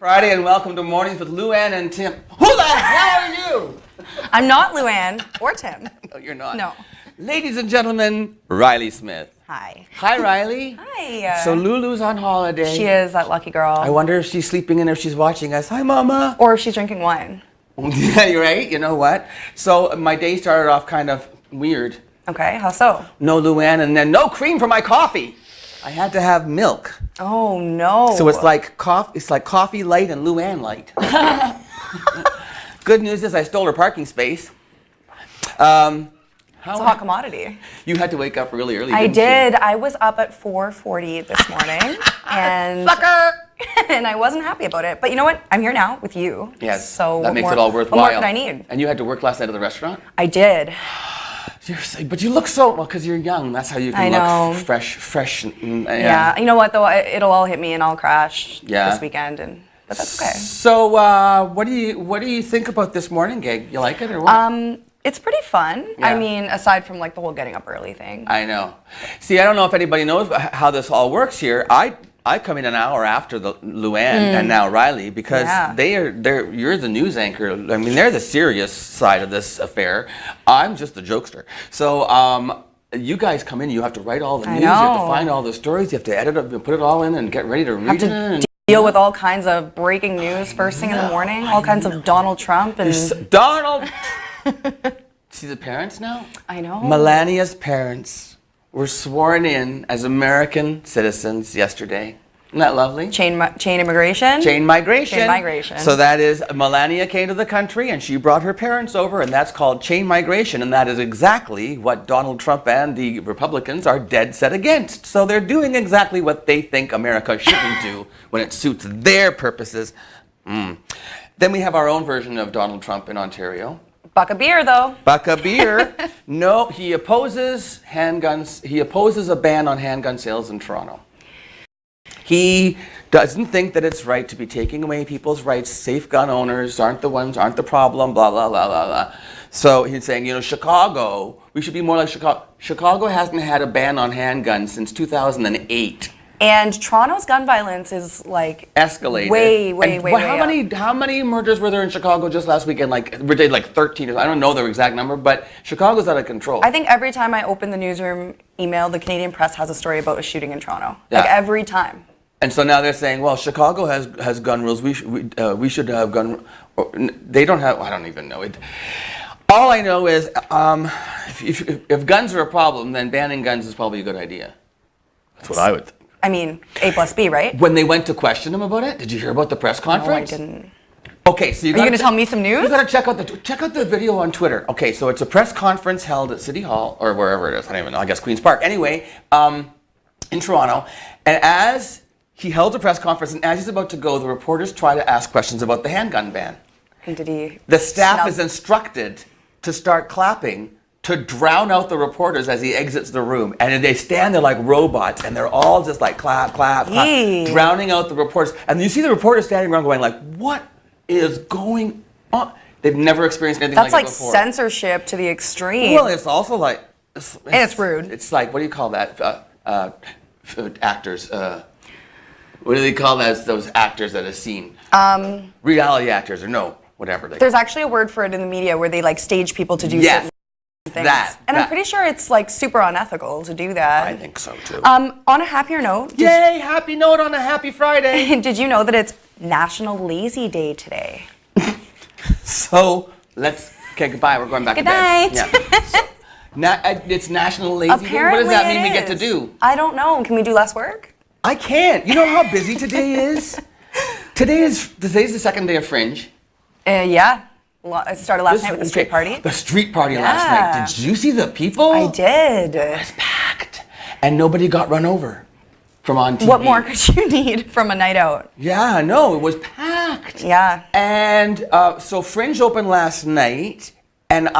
Friday and welcome to Mornings with Luann and Tim. Who the hell are you? I'm not Luann or Tim. No, you're not. No. Ladies and gentlemen, Riley Smith. Hi. Hi, Riley. Hi. So Lulu's on holiday. She is that lucky girl. I wonder if she's sleeping in or if she's watching us. Hi, Mama. Or if she's drinking wine. Yeah, you're right. You know what? So my day started off kind of weird. Okay, how so? No Luann and then no cream for my coffee. I had to have milk. Oh no. So it's like coffee light and Luann light. Good news is I stole her parking space. It's a hot commodity. You had to wake up really early. I didn't did. I was up at 4:40 this morning, and Sucker! and I wasn't happy about it. But you know what? I'm here now with you. Yes. So that what makes more, it all worthwhile. What more could I need? And you had to work last night at the restaurant? I did. But you look so well because you're young. That's how you can look fresh. Yeah. You know what though? It'll all hit me and I'll crash this weekend, but that's okay. So what do you think about this morning gig? You like it or what? It's pretty fun. Yeah. I mean, aside from like the whole getting up early thing. I know. See, I don't know if anybody knows how this all works here. I come in an hour after the Luann and now Riley because you're the news anchor. I mean, they're the serious side of this affair. I'm just the jokester. So you guys come in, you have to write all the news, you have to find all the stories, you have to edit it and put it all in and get ready to read it. Deal with all kinds of breaking news first thing in the morning, all kinds of Donald Trump and Donald. See the parents now? I know. Melania's parents were sworn in as American citizens yesterday. Isn't that lovely? Chain immigration? Chain migration. Chain migration. So that is, Melania came to the country and she brought her parents over and that's called chain migration and that is exactly what Donald Trump and the Republicans are dead set against. So they're doing exactly what they think America shouldn't do when it suits their purposes. Then we have our own version of Donald Trump in Ontario. Buck a beer, though. Buck a beer. No, he opposes handguns. He opposes a ban on handgun sales in Toronto. He doesn't think that it's right to be taking away people's rights. Safe gun owners aren't the problem, blah, blah, blah, blah, blah. So he's saying, Chicago, we should be more like Chicago. Chicago hasn't had a ban on handguns since 2008. And Toronto's gun violence is like escalated. Way how many murders were there in Chicago just last weekend? Like 13. I don't know the exact number, but Chicago's out of control. I think every time I open the newsroom email, the Canadian Press has a story about a shooting in Toronto. Yeah. Like every time. And so now they're saying, well, Chicago has gun rules. We should have gun. They don't have. I don't even know it. All I know is if guns are a problem, then banning guns is probably a good idea. That's what I would think. I mean, A plus B, right? When they went to question him about it, did you hear about the press conference? No, I didn't. Okay, so are you going to tell me some news? You got to check out the video on Twitter. Okay, so it's a press conference held at City Hall or wherever it is. I don't even know. I guess Queen's Park. Anyway, in Toronto, and as he held a press conference, and as he's about to go, the reporters try to ask questions about the handgun ban. And did he? The staff is instructed to start clapping to drown out the reporters as he exits the room. And they stand there like robots, and they're all just like clap, clap, clap, drowning out the reporters. And you see the reporters standing around going like, what is going on? They've never experienced anything like that before. That's like censorship to the extreme. Well, it's also like... and it's rude. It's like, what do you call that? Actors. What do they call those actors that are seen? Reality actors or no, whatever. There's actually a word for it in the media where they like stage people to do certain things. I'm pretty sure it's like super unethical to do that. I think so too. On a happier note. Yay, happy note on a happy Friday. Did you know that it's National Lazy Day today? So okay, goodbye. We're going back to bed. Good night. Yeah. It's National Lazy Day. What does that mean we get to do? I don't know. Can we do less work? I can't. You know how busy today is? Today's the second day of Fringe. Yeah. It started last night with the street party. The street party last night. Did you see the people? I did. It was packed. And nobody got run over from ONNtv. What more could you need from a night out? Yeah, no, it was packed. Yeah. And so Fringe opened last night. And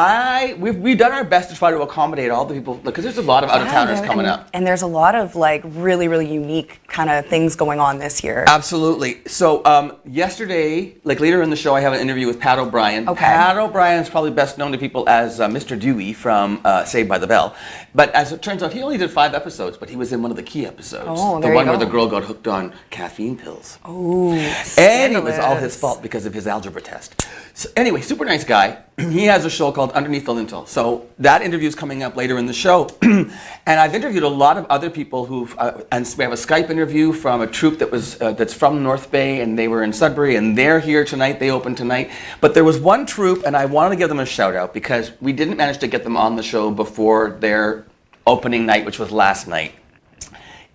we've done our best to try to accommodate all the people, because there's a lot of out-of-towners coming up. And there's a lot of like really, really unique kind of things going on this year. Absolutely. So yesterday, like later in the show, I have an interview with Pat O'Brien. Okay. Pat O'Brien is probably best known to people as Mr. Dewey from Saved by the Bell. But as it turns out, he only did 5 episodes, but he was in one of the key episodes. Oh, the one where the girl got hooked on caffeine pills. Oh, and it was all his fault because of his algebra test. So anyway, super nice guy. He has a show called Underneath the Lintel. So that interview is coming up later in the show. And I've interviewed a lot of other people who've, and we have a Skype interview from a troupe that was that's from North Bay, and they were in Sudbury, and they're here tonight. They opened tonight. But there was one troupe, and I wanted to give them a shout out because we didn't manage to get them on the show before their opening night, which was last night.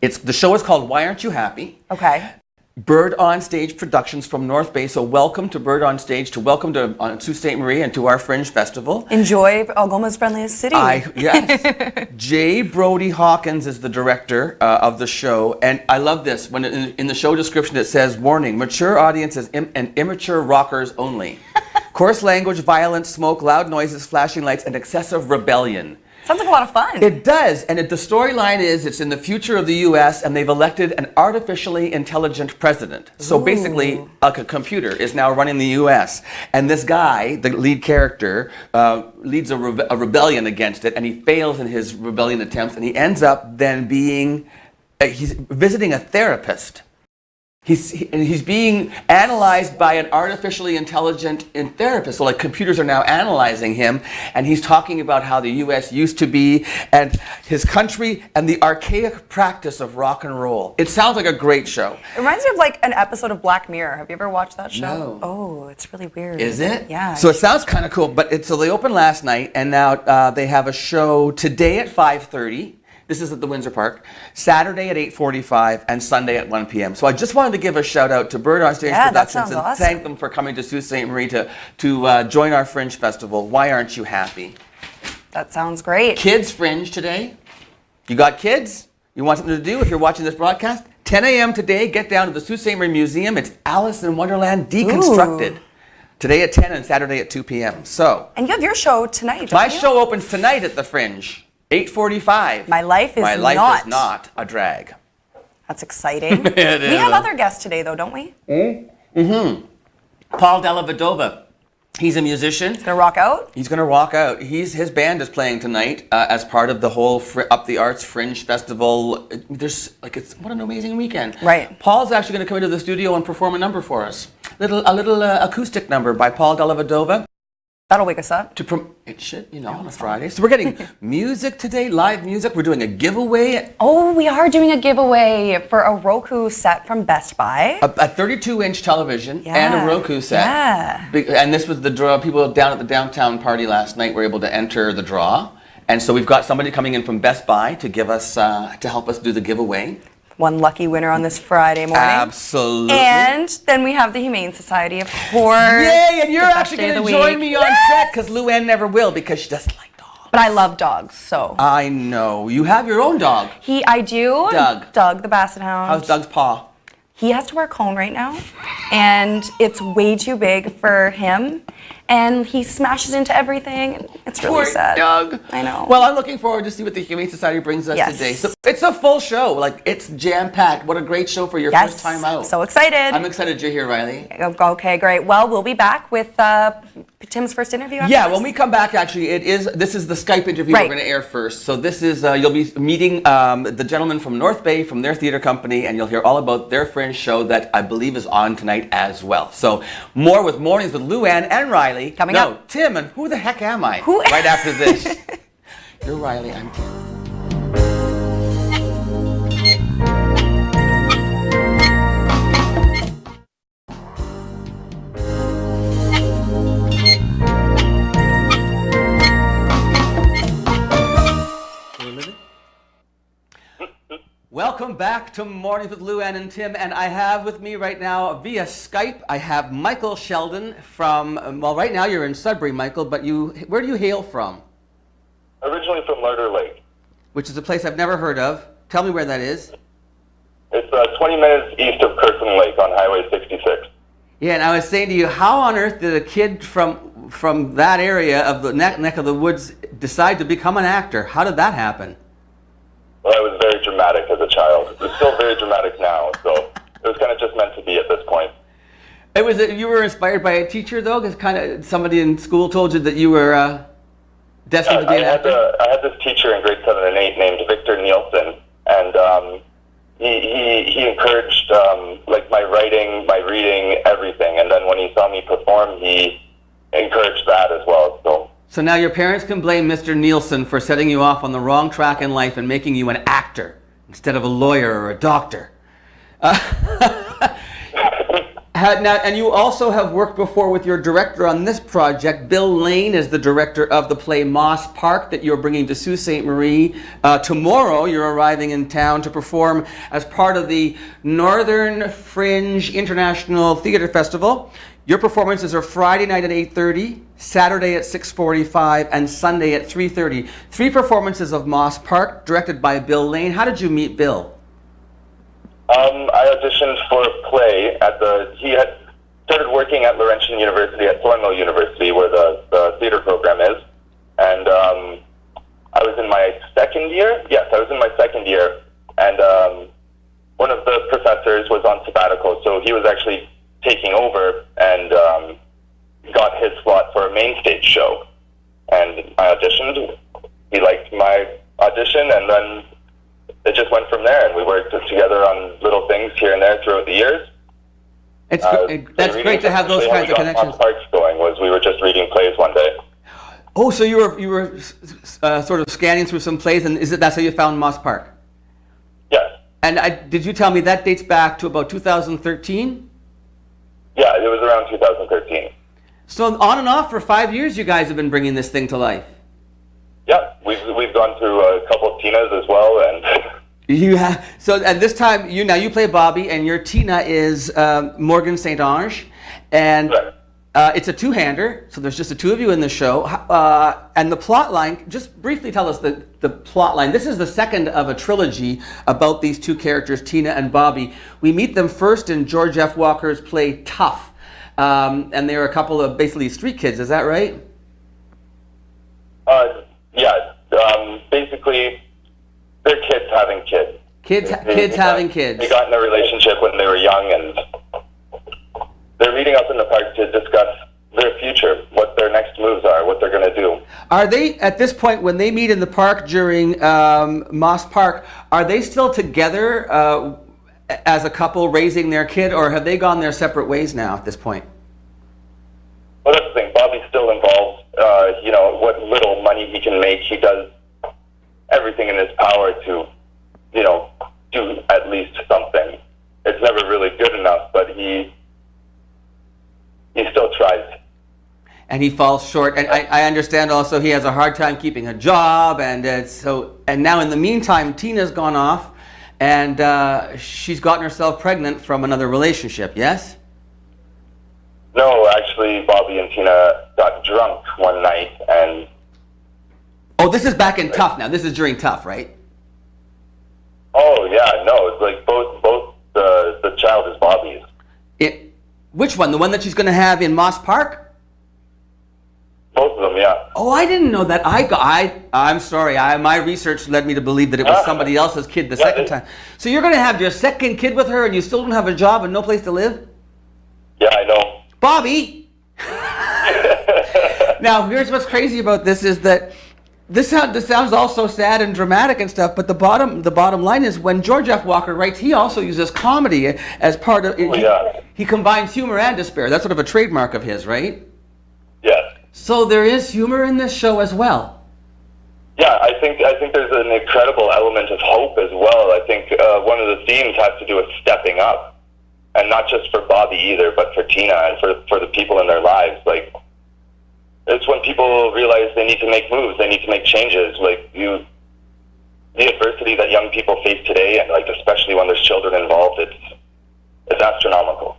The show is called Why Aren't You Happy? Okay. Bird on Stage Productions from North Bay. So welcome to Bird on Stage, welcome to Sault Ste. Marie and to our Fringe Festival. Enjoy Algoma's friendliest city. Yes. Jay Brody Hawkins is the director of the show. And I love this. When in the show description it says, warning, mature audiences and immature rockers only. Coarse language, violence, smoke, loud noises, flashing lights, and excessive rebellion. Sounds like a lot of fun. It does, and the storyline is it's in the future of the U.S. and they've elected an artificially intelligent president. So basically, a computer is now running the U.S. And this guy, the lead character, leads a rebellion against it, and he fails in his rebellion attempts, and he ends up then he's visiting a therapist. He's being analyzed by an artificially intelligent therapist. So like computers are now analyzing him, and he's talking about how the U.S. used to be and his country and the archaic practice of rock and roll. It sounds like a great show. It reminds me of like an episode of Black Mirror. Have you ever watched that show? No. Oh, it's really weird. Is it? Yeah. So it sounds kind of cool, but so they opened last night, and now they have a show today at 5:30. This is at the Windsor Park, Saturday at 8:45, and Sunday at 1 p.m. So I just wanted to give a shout out to Bird on Stage Productions and awesome. thank them for coming to Sault Ste. Marie to join our Fringe Festival. Why aren't you happy? That sounds great. Kids Fringe today. You got kids? You want something to do if you're watching this broadcast? 10 a.m. today, get down to the Sault Ste. Marie Museum. It's Alice in Wonderland Deconstructed. Ooh. Today at 10 and Saturday at 2 p.m. So. And you have your show tonight, don't My you? show opens tonight at the Fringe. 8:45. My life is not a drag. That's exciting. It is. We have other guests today, though, don't we? Paul DellaVedova. He's a musician. Gonna rock out? He's going to rock out. His band is playing tonight as part of the whole Up the Arts Fringe Festival. What an amazing weekend. Right. Paul's actually going to come into the studio and perform a number for us. A little acoustic number by Paul DellaVedova. That'll wake us up. It should, on a Friday. So we're getting music today, live music. We're doing a giveaway. Oh, we are doing a giveaway for a Roku set from Best Buy. A 32-inch television and a Roku set. Yeah. And this was the draw. People down at the downtown party last night were able to enter the draw. And so we've got somebody coming in from Best Buy to give us, to help us do the giveaway. One lucky winner on this Friday morning. Absolutely. And then we have the Humane Society, of course. Yay, and you're actually going to join me on set, because Luann never will, because she doesn't like dogs. But I love dogs, so. I know. You have your own dog. I do. Doug, the Basset Hound. How's Doug's paw? He has to wear a cone right now, and it's way too big for him. And he smashes into everything. It's really sad. Doug. I know. Well, I'm looking forward to see what the Humane Society brings us today. So it's a full show. It's jam-packed. What a great show for your first time out. So excited. I'm excited you're here, Riley. Okay, great. Well, we'll be back with Tim's first interview after this. When we come back, actually, this is the Skype interview we're going to air first. So this is, you'll be meeting the gentleman from North Bay, from their theater company, and you'll hear all about their Fringe show that I believe is on tonight as well. So more with Mornings with Luann and Riley. Coming up. Tim, and who the heck am I? Right after this. You're Riley, I'm Tim. Welcome back to Mornings with Luann and Tim, and I have with me right now via Skype, I have Michael Sheldon from, right now you're in Sudbury, Michael, but where do you hail from? Originally from Larder Lake. Which is a place I've never heard of. Tell me where that is. It's 20 minutes east of Kirkland Lake on Highway 66. Yeah, and I was saying to you, how on earth did a kid from from that area of the neck of the woods decide to become an actor? How did that happen? Well, I was very dramatic as a child. I'm still very dramatic now, so it was kind of just meant to be at this point. It was you were inspired by a teacher, though, because kind of somebody in school told you that you were destined to be an actor. I had this teacher in grade 7 and 8 named Victor Nielsen, and he encouraged like my writing, my reading, everything. And then when he saw me perform, he encouraged that as well. So now your parents can blame Mr. Nielsen for setting you off on the wrong track in life and making you an actor instead of a lawyer or a doctor. Now, and you also have worked before with your director on this project. Bill Lane is the director of the play Moss Park that you're bringing to Sault Ste. Marie. Tomorrow you're arriving in town to perform as part of the Northern Fringe International Theatre Festival. Your performances are Friday night at 8:30, Saturday at 6:45, and Sunday at 3:30. 3 performances of Moss Park, directed by Bill Lane. How did you meet Bill? I auditioned for a play he had started working at Laurentian University, at Thornhill University, where the theater program is. And I was in my second year. Yes, I was in my second year. And one of the professors was on sabbatical, so he was actually taking over and got his slot for a main stage show. And I auditioned. He liked my audition, and then it just went from there, and we worked together on little things here and there throughout the years. That's great to have those kinds of connections. Parks going was we were just reading plays one day. Oh, so you were sort of scanning through some plays, and that's how you found Moss Park? Yes. And did you tell me that dates back to about 2013? Yeah, it was around 2013. So on and off for 5 years, you guys have been bringing this thing to life. Yeah, we've gone through a couple of Tinas as well, and you have. So at this time, you play Bobby, and your Tina is Morgan St. Ange, and right. It's a two-hander. So there's just the two of you in the show, and the plot line. Just briefly tell us the plot line. This is the second of a trilogy about these two characters, Tina and Bobby. We meet them first in George F. Walker's play Tough, and they're a couple of basically street kids. Is that right? Yeah, basically, they're kids having kids. Kids having kids. They got in a relationship when they were young, and they're meeting up in the park to discuss their future, what their next moves are, what they're going to do. Are they, at this point, when they meet in the park during Moss Park, are they still together as a couple raising their kid, or have they gone their separate ways now at this point? Well, that's the thing. Bobby's still involved. What little money he can make, he does everything in his power to, do at least something. It's never really good enough, but he still tries. And he falls short. And I understand also he has a hard time keeping a job, and now in the meantime, Tina's gone off, and she's gotten herself pregnant from another relationship. Yes? No, actually, Bobby and Tina got drunk one night, and... Oh, this is back in Tough now. This is during Tough, right? Oh, yeah, no, it's like both the child is Bobby's. Which one? The one that she's going to have in Moss Park? Both of them, yeah. Oh, I didn't know that. I'm sorry. My research led me to believe that it was somebody else's kid the second time. So you're going to have your second kid with her, and you still don't have a job and no place to live? Yeah, I know. Bobby! Now, here's what's crazy about this is that this sounds all so sad and dramatic and stuff, but the bottom line is when George F. Walker writes, he also uses comedy as part of it. He combines humor and despair. That's sort of a trademark of his, right? Yes. So there is humor in this show as well. Yeah, I think there's an incredible element of hope as well. I think one of the themes has to do with stepping up. And not just for Bobby either, but for Tina and for the people in their lives. Like, it's when people realize they need to make moves, they need to make changes. Like, the adversity that young people face today, and like especially when there's children involved, it's astronomical.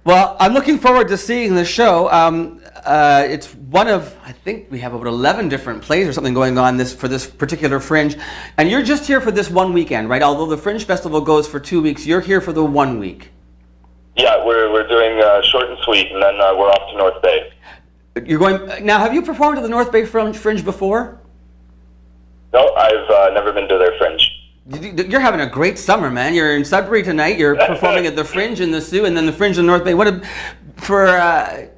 Well, I'm looking forward to seeing the show. It's one of, I think we have about 11 different plays or something going on for this particular Fringe. And you're just here for this one weekend, right? Although the Fringe Festival goes for 2 weeks, you're here for the 1 week. Yeah, we're doing short and sweet, and then we're off to North Bay. You're going now. Have you performed at the North Bay Fringe before? No, I've never been to their Fringe. You're having a great summer, man. You're in Sudbury tonight. You're performing at the Fringe in the Sioux, and then the Fringe in North Bay.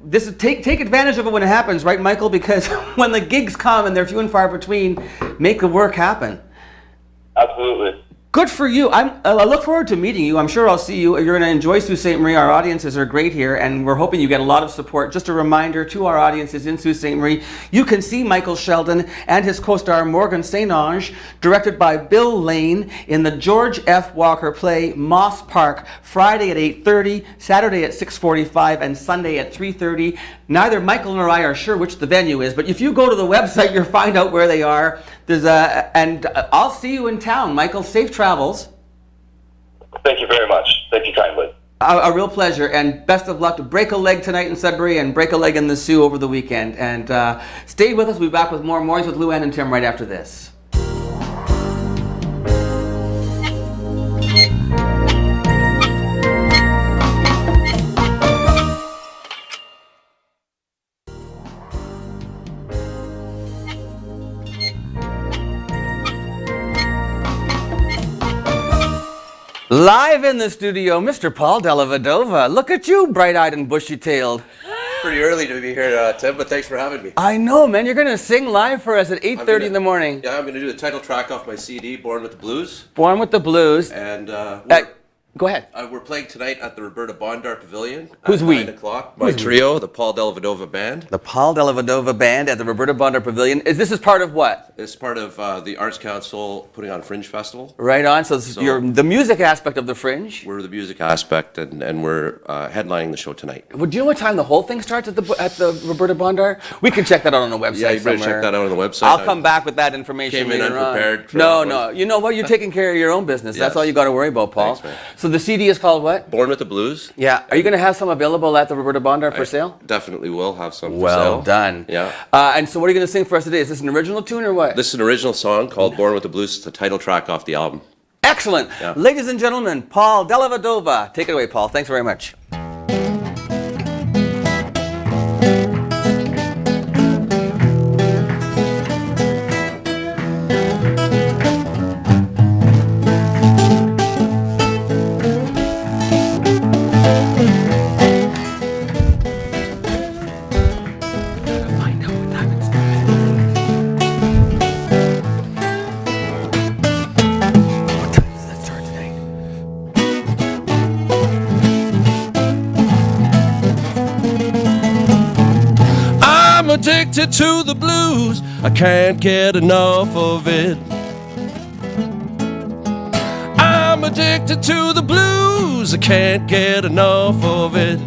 Take advantage of it when it happens, right, Michael? Because when the gigs come and they're few and far between, make the work happen. Absolutely. Good for you. I look forward to meeting you. I'm sure I'll see you. You're going to enjoy Sault Ste. Marie. Our audiences are great here, and we're hoping you get a lot of support. Just a reminder to our audiences in Sault Ste. Marie, you can see Michael Sheldon and his co-star Morgan St. Ange, directed by Bill Lane, in the George F. Walker play Moss Park, Friday at 8:30, Saturday at 6:45, and Sunday at 3:30. Neither Michael nor I are sure which the venue is, but if you go to the website, you'll find out where they are. And I'll see you in town, Michael. Safe travels. Thank you very much. Thank you kindly. A real pleasure, and best of luck. Break a leg tonight in Sudbury and break a leg in the Sioux over the weekend. And stay with us. We'll be back with more Mornings with Luann and Tim right after this. Live in the studio, Mr. Paul DellaVedova. Look at you, bright-eyed and bushy-tailed. Pretty early to be here, Tim, but thanks for having me. I know, man. You're going to sing live for us at 8:30 in the morning. Yeah, I'm going to do the title track off my CD, Born with the Blues. Born with the Blues. And go ahead. we're playing tonight at the Roberta Bondar Pavilion. Who's at we? 9 o'clock. My trio, the Paul DellaVedova Band. The Paul DellaVedova Band at the Roberta Bondar Pavilion. This is part of what? It's part of the Arts Council putting on Fringe Festival. Right on. So, you're the music aspect of the Fringe. We're the music aspect, and we're headlining the show tonight. Well, do you know what time the whole thing starts at the Roberta Bondar? We can check that out on the website. Yeah, you better somewhere. check that out on the website. I'll come back with that information Came in later unprepared on. for that one. No. You know what? You're taking care of your own business. That's Yes. all you got to worry about, Paul. Thanks, man. So the CD is called what? Born with the Blues. Yeah. Are you going to have some available at the Roberta Bondar for sale? Definitely will have some for Well sale. done. Yeah. And so what are you going to sing for us today? Is this an original tune or what? This is an original song called Born with the Blues. It's the title track off the album. Excellent. Yeah. Ladies and gentlemen, Paul DellaVedova. Take it away, Paul. Thanks very much. I'm addicted to the blues, I can't get enough of it. I'm addicted to the blues, I can't get enough of it.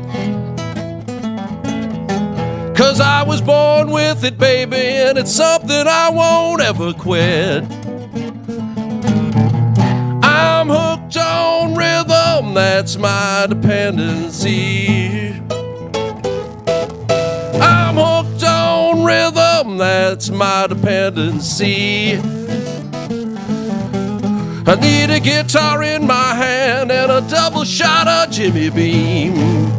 'Cause I was born with it, baby, and it's something I won't ever quit. I'm hooked on rhythm, that's my dependency. I'm hooked on rhythm, that's my dependency. I need a guitar in my hand and a double shot of Jimmy Beam.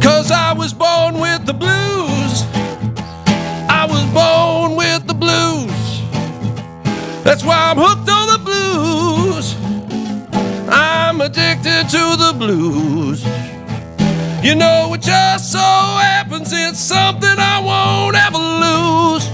'Cause I was born with the blues, I was born with the blues. That's why I'm hooked on the blues, I'm addicted to the blues. You know, it just so happens it's something I won't ever lose.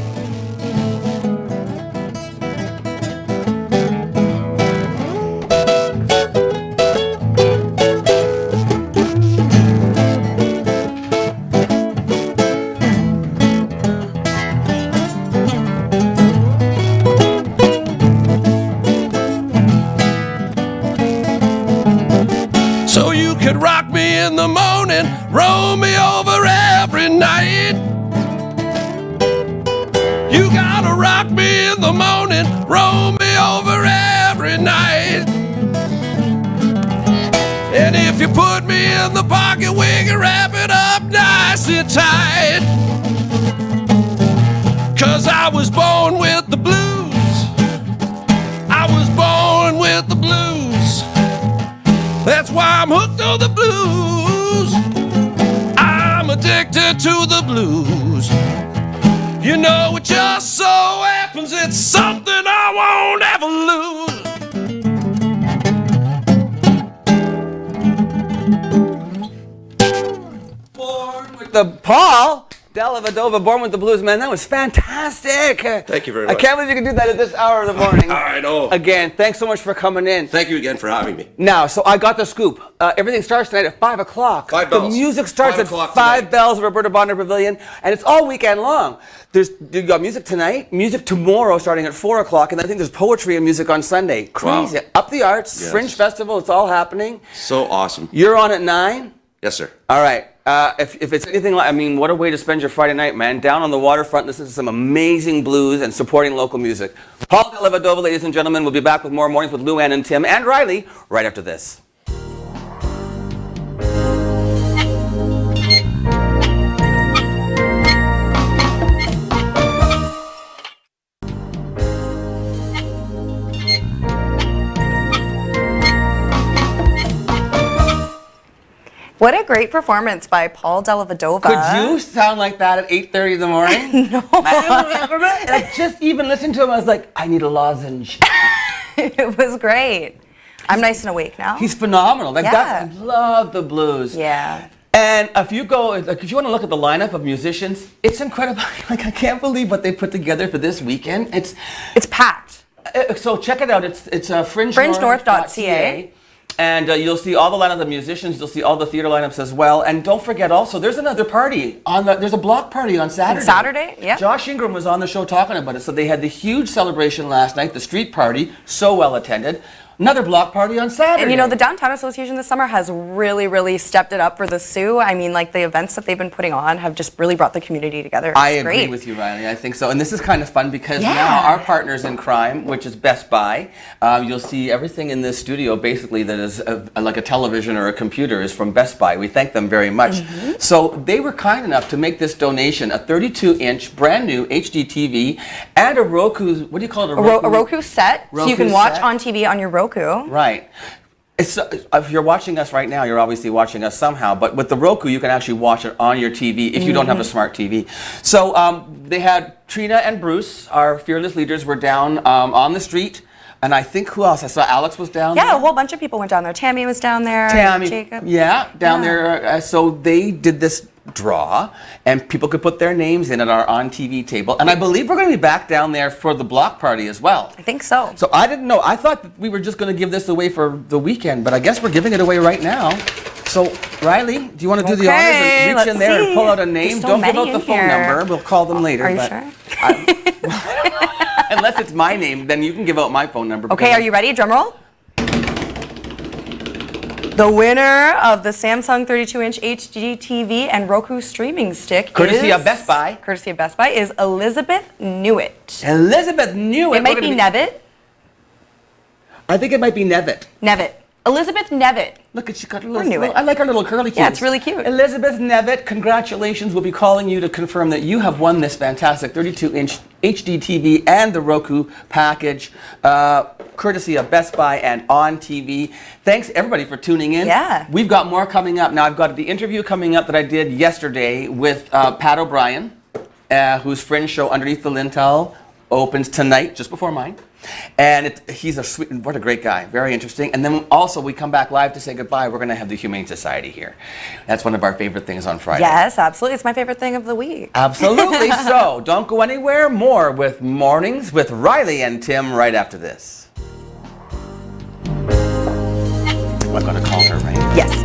So you could rock me in the morning, roll me over every night. You gotta rock me in the morning, roll me over every night. And if you put me in the pocket, we can wrap it up nice and tight. 'Cause I was born with the blues, I was born with the blues. That's why I'm hooked on the blues, I'm addicted into the blues. You know, it just so happens it's something I won't ever lose. Born with the Paul DellaVedova, Born with the Blues, man. That was fantastic. Thank you very much. I can't believe you can do that at this hour of the morning. I know. Again, thanks so much for coming in. Thank you again for having me. Now, so I got the scoop. Everything starts tonight at 5 o'clock. 5 bells. The music starts 5 at o'clock 5 tonight. bells at Roberta Bonner Pavilion, and it's all weekend long. You got music tonight, music tomorrow starting at 4 o'clock, and I think there's poetry and music on Sunday. Crazy. Wow. Up the Arts, Yes. Fringe Festival, it's all happening. So awesome. You're on at 9? Yes, sir. All right. If it's anything like, I mean, what a way to spend your Friday night, man. Down on the waterfront, listening to some amazing blues and supporting local music. Paul DellaVedova, ladies and gentlemen, will be back with more Mornings with Lou Ann and Tim and Riley right after this. What a great performance by Paul DellaVedova. Could you sound like that at 8:30 in the morning? No. I just even listened to him, I was like, I need a lozenge. It was great. I'm nice and awake now. He's phenomenal. Like Yeah. that, I love the blues. Yeah. And if you go, like, if you want to look at the lineup of musicians, it's incredible. Like, I can't believe what they put together for this weekend. It's packed. So check it out. It's fringenorth.ca. And you'll see all the lineup of musicians. You'll see all the theater lineups as well. And don't forget also, there's another party there's a block party on Saturday. Saturday, yeah. Josh Ingram was on the show talking about it. So they had the huge celebration last night, the street party, so well attended. Another block party on Saturday. And you know, the Downtown Association this summer has really, really stepped it up for the Sioux. I mean, like the events that they've been putting on have just really brought the community together. It's I agree great. with you, Riley. I think so. And this is kind of fun because Yeah. now our partners in crime, which is Best Buy, you'll see everything in this studio basically that is like a television or a computer is from Best Buy. We thank them very much. Mm-hmm. So they were kind enough to make this donation, a 32-inch brand new HD TV and a Roku, what do you call it? A Roku set, so you Roku can watch set? on TV on your Roku. Right. If you're watching us right now, you're obviously watching us somehow, but with the Roku, you can actually watch it on your TV if you don't have a smart TV. So they had Trina and Bruce, our fearless leaders, were down on the street, and I think who else? I saw Alex was down there. Yeah, a whole bunch of people went down there. Tammy was down there. Tammy, Jacob. yeah, down Yeah. there. So they did this draw, and people could put their names in at our on-TV table. And I believe we're going to be back down there for the block party as well. I think so. So I didn't know. I thought that we were just going to give this away for the weekend, but I guess we're giving it away right now. So Riley, do you want to do the honors and reach let's in there and pull see. out a name? There's so Don't give many out the in phone here. number. We'll call them later. Are you but sure? Unless it's my name, then you can give out my phone number. Okay, are you ready? Drum roll. The winner of the Samsung 32-inch HD TV and Roku streaming stick Courtesy is, of Best Buy. Courtesy of Best Buy is Elizabeth Newitt. Elizabeth Newitt. It might be Nevitt. I think it might be Nevitt. Nevitt. Elizabeth Nevitt. Look at she got a Or little. Newitt. I like her little curly cues. Yeah, it's really cute. Elizabeth Nevitt, congratulations. We'll be calling you to confirm that you have won this fantastic 32-inch HD TV and the Roku package, courtesy of Best Buy and ONNtv. Thanks everybody for tuning in. Yeah. We've got more coming up. Now I've got the interview coming up that I did yesterday with Pat O'Brien, whose Fringe show Underneath the Lintel opens tonight, just before mine. And he's a sweet, what a great guy, very interesting. And then also we come back live to say goodbye. We're going to have the Humane Society here. That's one of our favorite things on Friday. Yes, absolutely. It's my favorite thing of the week. Absolutely. So don't go anywhere. More with Mornings with Riley and Tim right after this. I'm going to call her, right? Yes.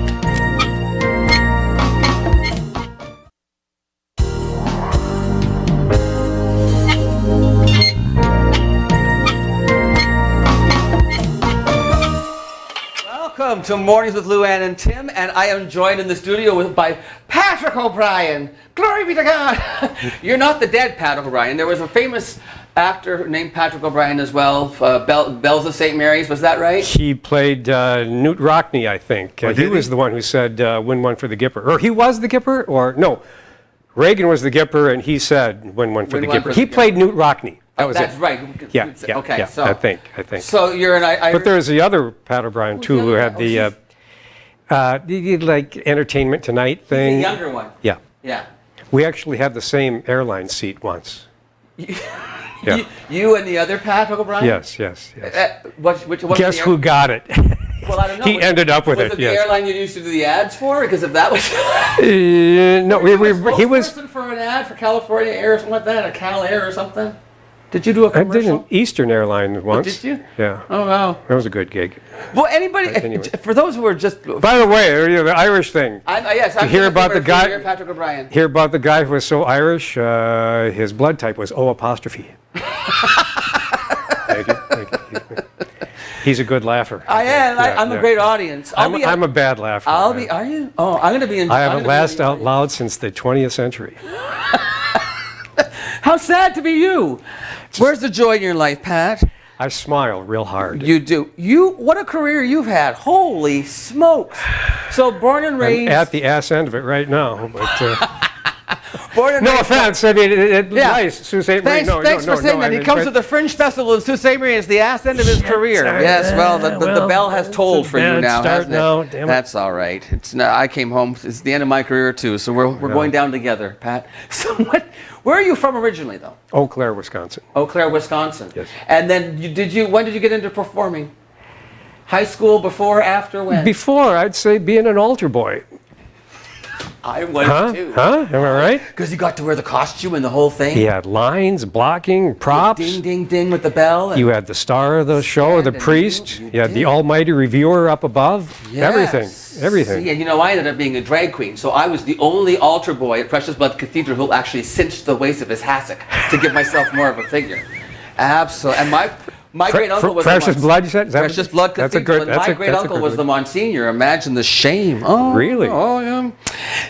Welcome to Mornings with Lou Ann and Tim, and I am joined in the studio by Patrick O'Brien. Glory be to God. You're not the dead Patrick O'Brien. There was a famous actor named Patrick O'Brien as well, Bells of St. Mary's. Was that right? He played Newt Rockney, I think. He was the one who said, win one for the Gipper. Or he was the Gipper? Or no, Reagan was the Gipper, and he said, win one for Win the one Gipper. for He the played Newt Rockney. That was That's it. right. Yeah, Okay, yeah, so I think. So you're an Irish. But there's the other Pat O'Brien, too, the who other had guy? the like Entertainment Tonight The thing. younger one. Yeah. Yeah. We actually had the same airline seat once. Yeah. You and the other Pat O'Brien? Yes. Which Guess who got it? Well, I don't know. He ended up with was it, it the yes. airline you used to do the ads for? Because if that was... No, he was. spokesperson for an ad for California Air or something like that, a Cal Air or something? Did you do a I commercial? did an Eastern airline once. Did you? Yeah. Oh, wow. That was a good gig. Well, anybody... Anyway. For those who are just... By the way, the Irish thing. Yes, I'm hear about the guy- Patrick O'Brien. Hear about the guy who was so Irish, his blood type was O apostrophe. Thank you. He's a good laugher. I am. I'm a great audience. I'm a bad laugher. Are you? Oh, I'm going to be in... I haven't laughed out loud since the 20th century. How sad to be you. Where's the joy in your life, Pat? I smile real hard. You do. What a career you've had. Holy smokes. So born and I'm raised... at the ass end of it right now. But, born and no raised- offense. I mean, nice. Sault Ste. Marie. Thanks for saying that. He comes to the Fringe Festival in Sault Ste. Marie. It's the ass end of his career. Yes, well, the bell has tolled for you now, hasn't it? Damn it. That's all right. I came home. It's the end of my career, too, so we're going down together, Pat. So where are you from originally, though? Eau Claire, Wisconsin. Eau Claire, Wisconsin. Yes. And then when did you get into performing? High school, before, after, when? Before, I'd say being an altar boy. I was too. Huh? Am I right? Because you got to wear the costume and the whole thing. He had lines, blocking, props. Ding, ding, ding with the bell. You had the star of the show, the and priest. you You had did. the almighty reviewer up above. Yes. Everything. See, and I ended up being a drag queen, so I was the only altar boy at Precious Blood Cathedral who actually cinched the waist of his hassock to give myself more of a figure. Absolutely. And my great uncle was Precious Blood, you said? Is that- Precious Blood that's a Cathedral. good- And that's my a- great that's a uncle good was one. the Monsignor. Imagine the shame. Oh, Really? Oh, yeah.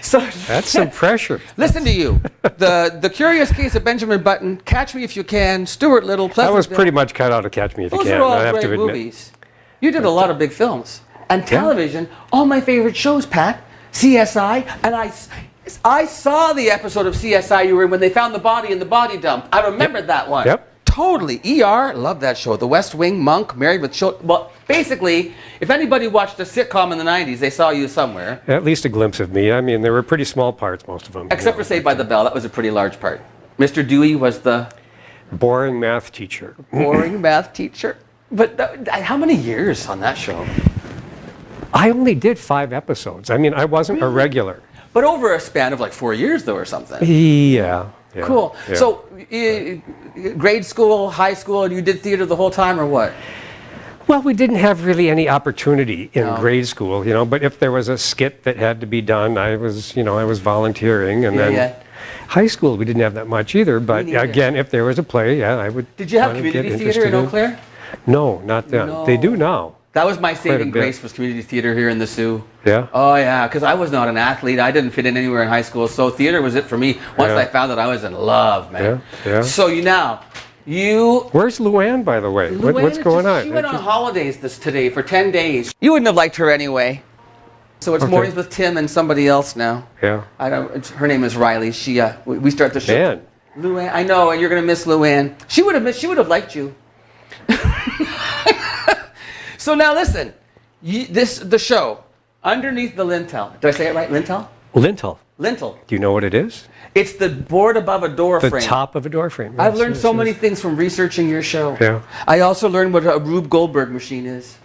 So That's some pressure. listen to you. The Curious Case of Benjamin Button, Catch Me If You Can, Stuart Little, I was Pleasantville. pretty much cut out of Catch Me If You Those Can. are all I have great to admit. movies. You did a lot of big films. And television, all my favorite shows, Pat. CSI, and I saw the episode of CSI you were in when they found the body in the body dump. I remembered that one. Yep. Totally. ER, love that show. The West Wing, Monk, Married with Children. Well, basically, if anybody watched a sitcom in the 90s, they saw you somewhere. At least a glimpse of me. I mean, there were pretty small parts, most of them. Except for Saved by the Bell. That was a pretty large part. Mr. Dewey was the Boring math teacher. boring math teacher. But how many years on that show? I only did 5 episodes. I mean, I wasn't a regular. But over a span of like 4 years, though, or something. Yeah. Cool. Yeah. So, grade school, high school, you did theater the whole time, or what? Well, we didn't have really any opportunity in grade school, but if there was a skit that had to be done, I was volunteering. And then high school, we didn't have that much either. But neither. again, if there was a play, I would. Did you have wanna get community theater in interested Eau Claire? No, not then. No. They do now. That was my saving bit. grace, was community theater here in the Sioux. Yeah. Oh, yeah, because I was not an athlete. I didn't fit in anywhere in high school, so theater was it for me. Once Yeah. I found it, I was in love, man. Yeah. So you... Where's Luann, by the way? Luann What's is going just- on? She went on holidays today for 10 days. You wouldn't have liked her anyway. So it's Okay. Mornings with Tim and somebody else now. Yeah. Her name is Riley. We start the show. Man. Luann, I know, and you're gonna miss Luann. She would have liked you. So now listen, the show, Underneath the Lintel. Did I say it right? Lintel? Lintel. Lintel. Do you know what it is? It's the board above a door The frame. top of a door frame. I've Yes, learned yes, so yes. many things from researching your show. Yeah. I also learned what a Rube Goldberg machine is.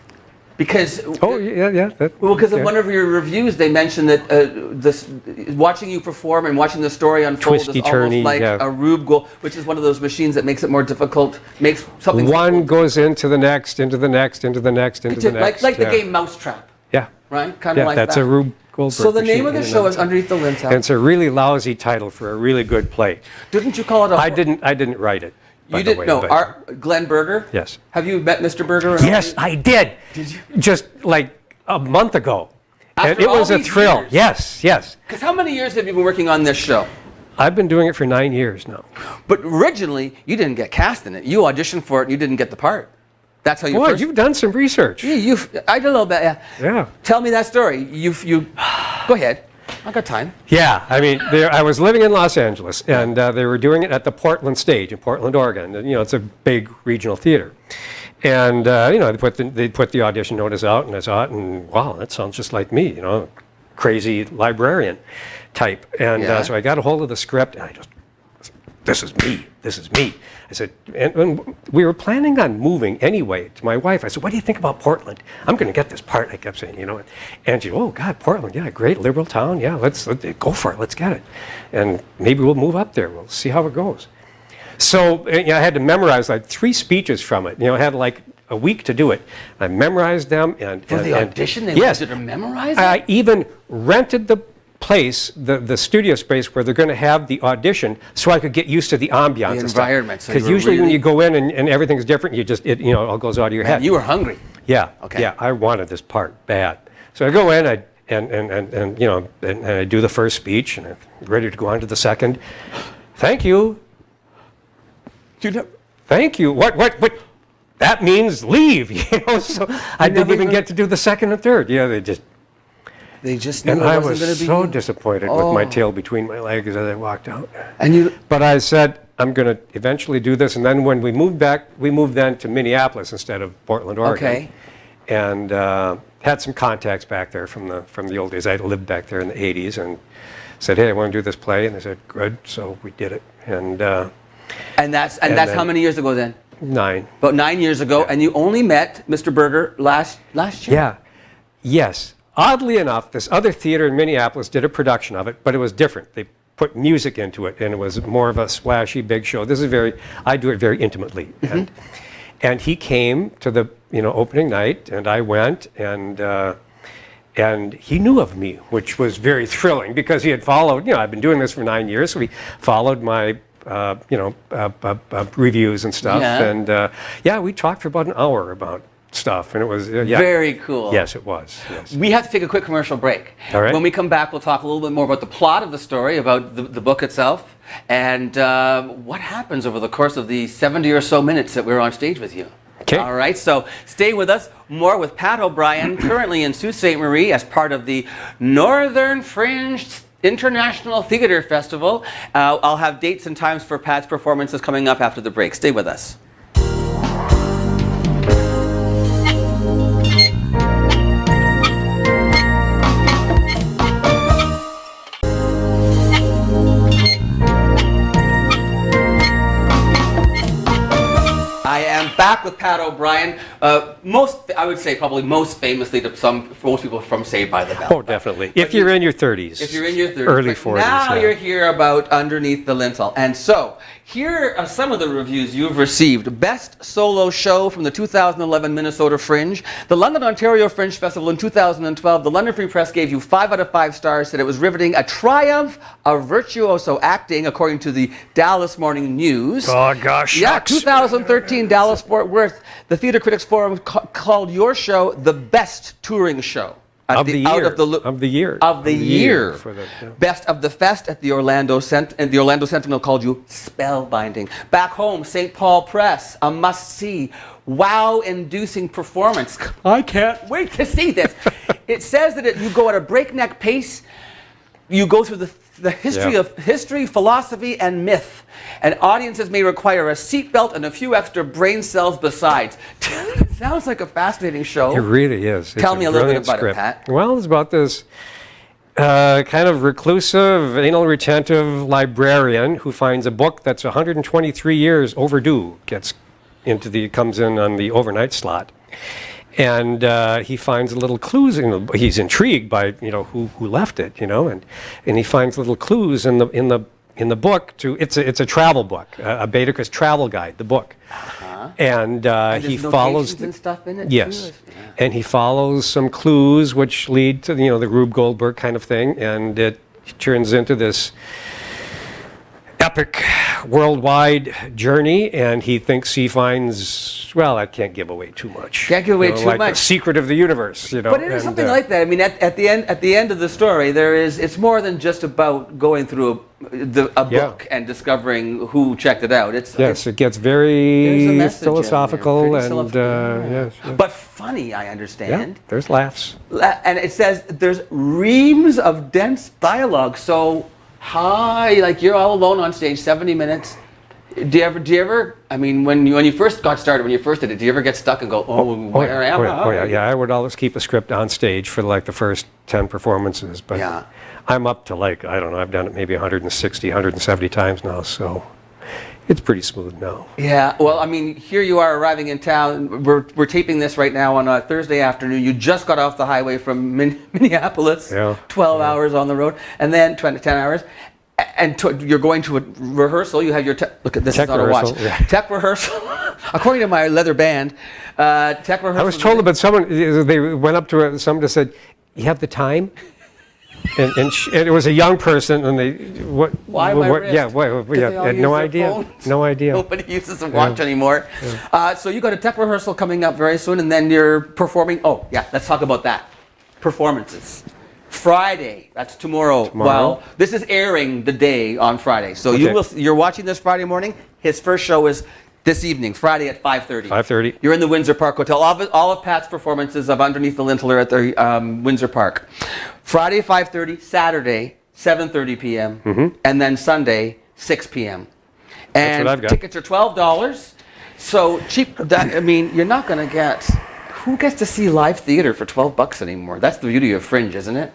Because Oh, yeah. because yeah. of one of your reviews, they mentioned that watching you perform and watching the story unfold is almost Twisty-turny, like yeah. a Rube Gold, which is one of those machines that makes it more difficult, makes something One difficult. goes into the next, into the next, into the next, into the next. like the yeah. game Mousetrap, Yeah. right? Kind of Yeah, like that's that. a Rube Goldberg So the name machine of the in a show is nutshell. Underneath the Lintel. And it's a really lousy title for a really good play. Didn't you call it a? I didn't write it. by You the didn't way, know but- Glenn Berger? Yes. Have you met Mr. Berger? Yes, I did. Did you? Just like a month ago. And After it was all a these thrill. years? Yes. Because how many years have you been working on this show? I've been doing it for 9 years now. But originally, you didn't get cast in it. You auditioned for it, and you didn't get the part. That's how you Boy, first. you've done some research. Yeah, I did a little bit. Yeah. Yeah. Tell me that story. You. Go ahead. I got time. Yeah, I mean, I was living in Los Angeles, and they were doing it at the Portland Stage in Portland, Oregon. And, it's a big regional theater. And, they put the audition notice out, and I saw it, and wow, that sounds just like me, crazy librarian. type. And Yeah. so I got a hold of the script, and I just, this is me. I said, and we were planning on moving anyway. To my wife, I said, what do you think about Portland? I'm going to get this part, I kept saying, And she, oh God, Portland, yeah, great, liberal town, yeah, let's go for it, let's get it. And maybe we'll move up there, we'll see how it goes. So I had to memorize like 3 speeches from it. I had like a week to do it. I memorized them. For the audition, they yes, wanted to memorize it? I even rented the place, the studio space where they're going to have the audition, so I could get used to the ambiance The and environment, so Because you were usually when really- you go in and everything's different, it all goes out of your head. You were hungry. Yeah. Okay. Yeah, I wanted this part bad. So I go in, and I do the first speech, and I'm ready to go on to the second. Thank you. Thank you. What? That means leave. So I didn't never even even- get to do the second and third. Yeah, They just knew and it I wasn't was going to be so you. disappointed with my tail between my legs as I walked out. And you, But I said, I'm going to eventually do this. And then when we moved back, we moved then to Minneapolis instead of Portland, Oregon. Okay. And had some contacts back there from the old days. I lived back there in the 80s and said, hey, I want to do this play. And they said, good. So we did it. And that's And how then- many years ago then? 9. About 9 years ago, and you only met Mr. Berger last year. Yeah. Yes. Oddly enough, this other theater in Minneapolis did a production of it, but it was different. They put music into it, and it was more of a splashy, big show. I do it very intimately. And he came to the opening night, and I went, and he knew of me, which was very thrilling because he had followed. I've been doing this for 9 years, so he followed my reviews and stuff. Yeah. And we talked for about an hour about stuff, and it was Very cool. Yes, it was. Yes. We have to take a quick commercial break. All right. When we come back, we'll talk a little bit more about the plot of the story, about the book itself, and what happens over the course of the 70 or so minutes that we're on stage with you. Okay. All right, so stay with us. More with Pat O'Brien, currently in Sault Ste. Marie as part of the Northern Fringe International Theatre Festival. I'll have dates and times for Pat's performances coming up after the break. Stay with us. I am back with Pat O'Brien. I would say probably most famously for most people from Saved by the Bell. Oh, definitely. If you're in your 30s. If you're in your 30s. Early But 40s. Now yeah. you're here about Underneath the Lintel. And so, here are some of the reviews you've received. Best Solo Show from the 2011 Minnesota Fringe. The London, Ontario Fringe Festival in 2012. The London Free Press gave you 5 out of 5 stars, said it was riveting. A triumph of virtuoso acting, according to the Dallas Morning News. Oh, gosh. Yeah, shucks. 2013 Dallas Fort Worth. The Theater Critics Forum called your show the best touring show. Of the year. For the, yeah. Best of the Fest at the Orlando Sentinel called you spellbinding. Back home, St. Paul Press, a must-see, wow-inducing performance. I can't wait to see this. It says that you go at a breakneck pace. You go through the history, philosophy, and myth. And audiences may require a seatbelt and a few extra brain cells besides. Sounds like a fascinating show. It really is. Tell me a little bit about it, Pat. Well, it's about this kind of reclusive, anal retentive librarian who finds a book that's 123 years overdue, comes in on the overnight slot. And he finds little clues. He's intrigued by who left it, and he finds little clues in the book. It's a travel book, a Baedeker's travel guide, the book. And he follows and stuff in it. yes, too? Yeah. and he follows some clues which lead to the Rube Goldberg kind of thing, and it turns into this epic worldwide journey, and he thinks he finds, well, I can't give away too much. Can't give away too like much. The secret of the universe, But it is something like that. I mean, at the end of the story, it's more than just about going through a book and discovering who checked it out. It gets there's a message in there, philosophical pretty and philosophical. yes. But funny, I understand. Yeah, there's laughs. And it says there's reams of dense dialogue. So, you're all alone on stage, 70 minutes. Do you ever? I mean, when you first got started, when you first did it, do you ever get stuck and go, where am I? Yeah. I would always keep a script on stage for like the first 10 performances, but I'm up to like, I don't know, I've done it maybe 160, 170 times now, so it's pretty smooth now. Yeah, well, I mean, here you are arriving in town. We're taping this right now on a Thursday afternoon. You just got off the highway from Minneapolis, Yeah, 12 hours on the road, and then 10 hours. And you're going to a rehearsal. You have your look at this. Tech is on a watch. rehearsal, yeah. Tech rehearsal. According to my leather band, tech rehearsal. I was told about someone, they went up to someone that said, "You have the time?" And it was a young person, and they, what? Why my wrist? Yeah, Because yeah, they all had use no their idea. phones. No idea. Nobody uses a watch anymore. So you got a tech rehearsal coming up very soon, and then you're performing. Oh, yeah, let's talk about that. Performances. Friday, that's tomorrow. Well, this is airing the day on Friday. So you're watching this Friday morning. His first show is this evening, Friday at 5:30. 5:30. You're in the Windsor Park Hotel. All of Pat's performances of Underneath the Lintel are at the Windsor Park. Friday, 5:30. Saturday, 7:30 p.m. And then Sunday, 6 p.m. And what I've got. tickets are $12. So cheap. I mean, you're not going to get. Who gets to see live theater for $12 anymore? That's the beauty of Fringe, isn't it?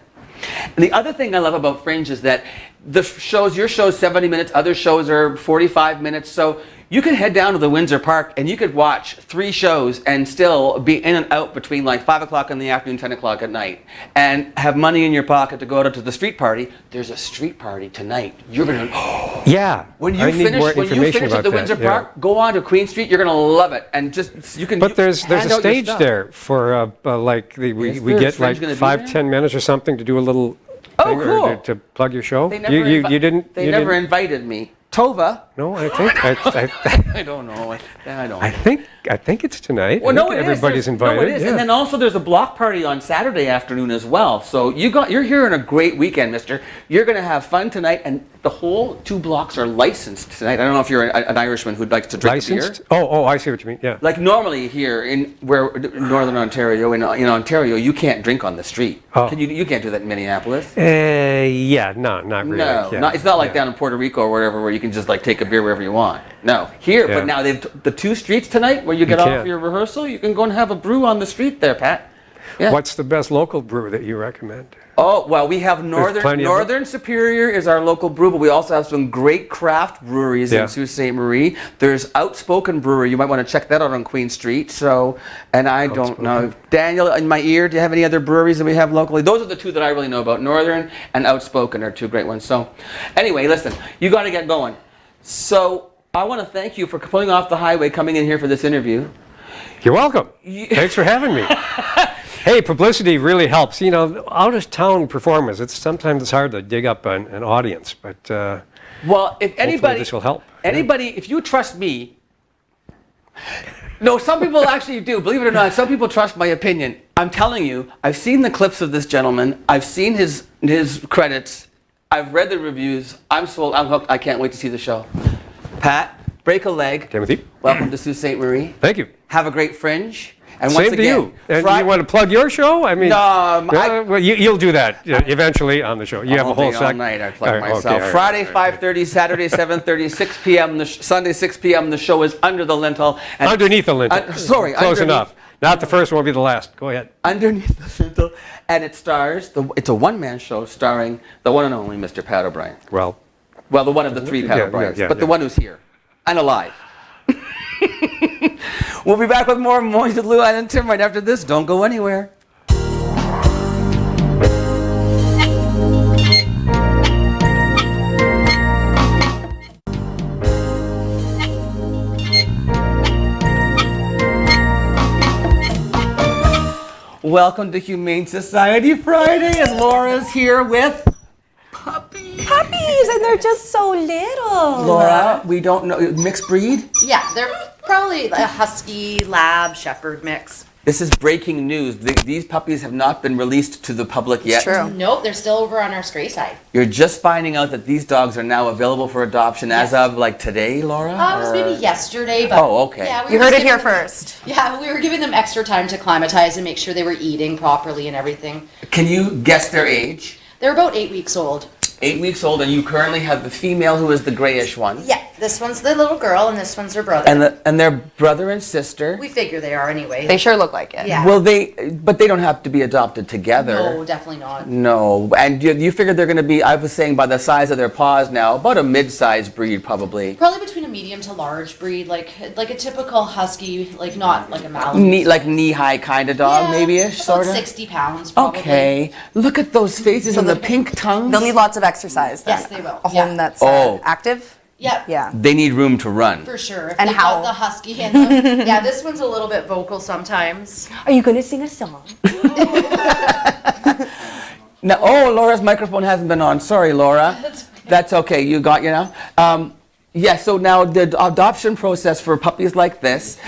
And the other thing I love about Fringe is that your show's 70 minutes, other shows are 45 minutes. So you could head down to the Windsor Park and you could watch 3 shows and still be in and out between like 5 o'clock in the afternoon, 10 o'clock at night, and have money in your pocket to go out to the street party. There's a street party tonight. You're going to, Yeah. when you I need more finish information at about the that, Windsor yeah. Park, go on to Queen Street. You're going to love it. And just, you can But there's hand a out your stage stuff. there for like Is we there? get Is Fringe like gonna be 5-10 there? minutes or something to do a little Oh, thing or cool. to plug your show. They never You didn't. They you never didn't- invited me. Tova. No, I think I don't know. I don't. I think it's tonight. Well, I no, think it is. everybody's invited. No, it is. Yeah. And then also there's a block party on Saturday afternoon as well. So you're here on a great weekend, mister. You're going to have fun tonight, and the whole 2 blocks are licensed tonight. I don't know if you're an Irishman who likes to drink Licensed? beer. Oh, I see what you mean. Yeah. Like normally here in Northern Ontario, in Ontario, you can't drink on the street. Oh. You can't do that in Minneapolis. Yeah, no, not really. No, yeah. it's not like down in Puerto Rico or whatever where you can just like take a beer wherever you want. No, here, Yeah. but now they've the 2 streets tonight where you get off can. your rehearsal. You can go and have a brew on the street there, Pat. Yeah. What's the best local brew that you recommend? Oh, well, we have plenty of them. Northern Superior is our local brew, but we also have some great craft breweries Yeah. in Sault Ste. Marie. There's Outspoken Brewery. You might want to check that out on Queen Street. So, and I don't know. Daniel, in my ear, do you have any other breweries that we have locally? Those are the 2 that I really know about. Northern and Outspoken are 2 great ones. So, anyway, listen, you got to get going. So, I want to thank you for pulling off the highway, coming in here for this interview. You're welcome. Thanks for having me. Hey, publicity really helps. You know, out of town performers, sometimes it's hard to dig up an audience, but Well, if anybody, this will help. Anybody, if you trust me, no, some people actually do. Believe it or not, some people trust my opinion. I'm telling you, I've seen the clips of this gentleman. I've seen his credits. I've read the reviews. I'm sold. I'm hooked. I can't wait to see the show. Pat, break a leg. Timothy, Welcome to Sault Ste. Marie. thank you. Have a great Fringe. And once Same to again, you. And Fri- you want to plug your show? I mean, No, well, you'll do that eventually on the show. You have a all whole day, sec. all night I plug All right, okay, myself. all right, Friday, all right. 5:30, Saturday, 7:30, 6 p.m. Sunday, 6 p.m. The show is Under the Lintel. And Underneath the lintel. Sorry, Close underneath. enough. Not the first one will be the last. Go ahead. Underneath the Lintel, and it stars. It's a one-man show starring the one and only Mr. Pat O'Brien. Well, Well, the one of the 3 Pat Yeah, O'Briens, yeah, but the yeah. one who's here and alive. We'll be back with more Moist with Lou and Tim right after this. Don't go anywhere. Welcome to Humane Society Friday, as Laura's here with puppies. Puppies, and they're just so little. Laura, we don't know, mixed breed? Yeah, they're probably a husky, lab, shepherd mix. This is breaking news. These puppies have not been released to the public yet. True. Nope, they're still over on our stray side. You're just finding out that these dogs are now available for adoption as Yes. of like today, Laura? It was Or- maybe yesterday, but Oh, okay. Yeah, You were heard just it here giving them- first. Yeah, we were giving them extra time to acclimatize and make sure they were eating properly and everything. Can you guess their age? They're about 8 weeks old. 8 weeks old, and you currently have the female who is the grayish one. Yeah, This one's the little girl, and this one's her brother. And they're brother and sister. We figure they are anyway. They sure look like it. Yeah. Well, but they don't have to be adopted together. No, definitely not. No, and you figured they're going to be, I was saying by the size of their paws now, about a mid-sized breed probably. Probably between a medium to large breed, like a typical husky, like not like a Malinois. Like knee-high kind of dog, maybe-ish, about sort of? 60 pounds, probably. Okay. Look at those faces and the pink tongues. They'll need lots of exercise then. Yes, they will. A home Yeah. that's active. Yep. Yeah. They need room to run. For sure. If And they've howl. got the husky in them. Yeah, this one's a little bit vocal sometimes. Are you going to sing a song? Now, Laura's microphone hasn't been on. Sorry, Laura. That's okay. You got you now? Yeah, so now the adoption process for puppies like this,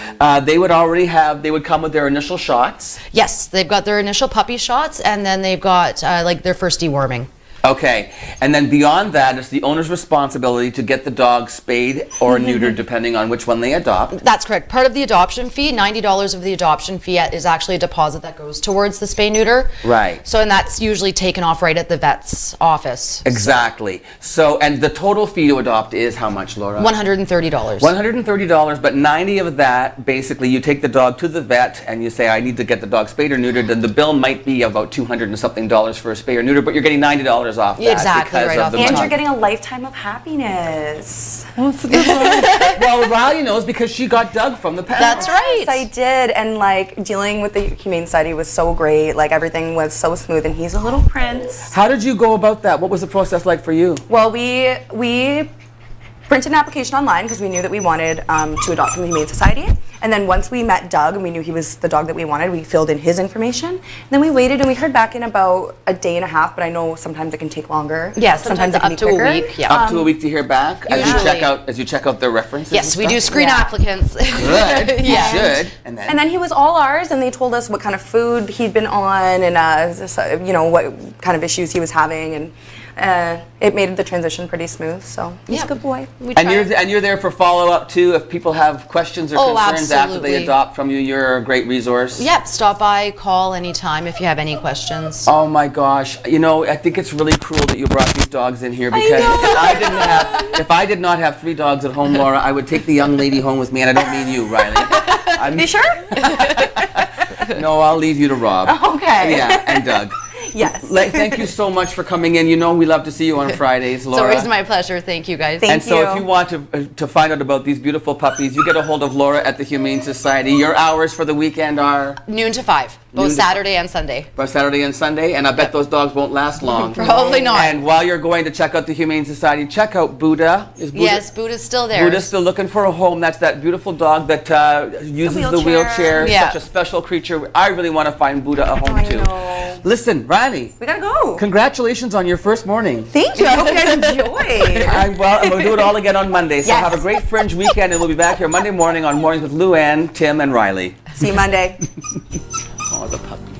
they would come with their initial shots. Yes, they've got their initial puppy shots, and then they've got like their first deworming. Okay, and then beyond that, it's the owner's responsibility to get the dog spayed or neutered, depending on which one they adopt. That's correct. Part of the adoption fee, $90 of the adoption fee is actually a deposit that goes towards the spay neuter. Right. So, and that's usually taken off right at the vet's office. Exactly. So, and the total fee to adopt is how much, Laura? $130. $130, but 90 of that, basically, you take the dog to the vet and you say, I need to get the dog spayed or neutered, and the bill might be about $200 and something for a spay or neuter, but you're getting $90 off that. Exactly, because right of off the the And money. you're getting a lifetime of happiness. Well, Riley knows because she got Doug from the past. That's right. Yes, I did, and like dealing with the Humane Society was so great. Like everything was so smooth, and he's a little prince. How did you go about that? What was the process like for you? Well, we printed an application online because we knew that we wanted to adopt from the Humane Society. And then once we met Doug and we knew he was the dog that we wanted, we filled in his information. And then we waited and we heard back in about a day and a half, but I know sometimes it can take longer. Yeah, sometimes it can up be to quicker. a week. Yeah. Up to a week to hear back as Usually. you check out their references. Yes, and we do stuff? screen applicants. Good. Yeah. You should. And then. And then he was all ours, and they told us what kind of food he'd been on, and what kind of issues he was having, and it made the transition pretty smooth. So he's a good boy. And you're there for follow up too. If people have questions or concerns after they absolutely. adopt from you, you're a great resource. Yep, stop by, call anytime if you have any questions. Oh my gosh! I think it's really cruel that you brought these dogs in here because if I did not have 3 dogs at home, Laura, I would take the young lady home with me, and I don't mean you, Riley. You sure? No, I'll leave you to Rob. Okay. Yeah, and Doug. Yes. Thank you so much for coming in. We love to see you on Fridays, Laura. It's always my pleasure. Thank you, guys. And so you. if you want to find out about these beautiful puppies, you get a hold of Laura at the Humane Society. Your hours for the weekend are Noon to 5, both Saturday and Sunday. Saturday and Sunday, and I bet those dogs won't last long. Probably not. And while you're going to check out the Humane Society, check out Buddha. Is Buddha Yes, Buddha's still there. Buddha's still looking for a home. That's that beautiful dog that uses the wheelchair. Yeah. Such a special creature. I really want to find Buddha a home I too. know. Listen, Riley, We gotta go. congratulations on your first morning. Thank you. I hope you guys enjoyed. I'm going to do it all again on Monday. So Yes. have a great Fringe weekend, and we'll be back here Monday morning on Mornings with Luann, Tim, and Riley. See you Monday. Oh, the puppy.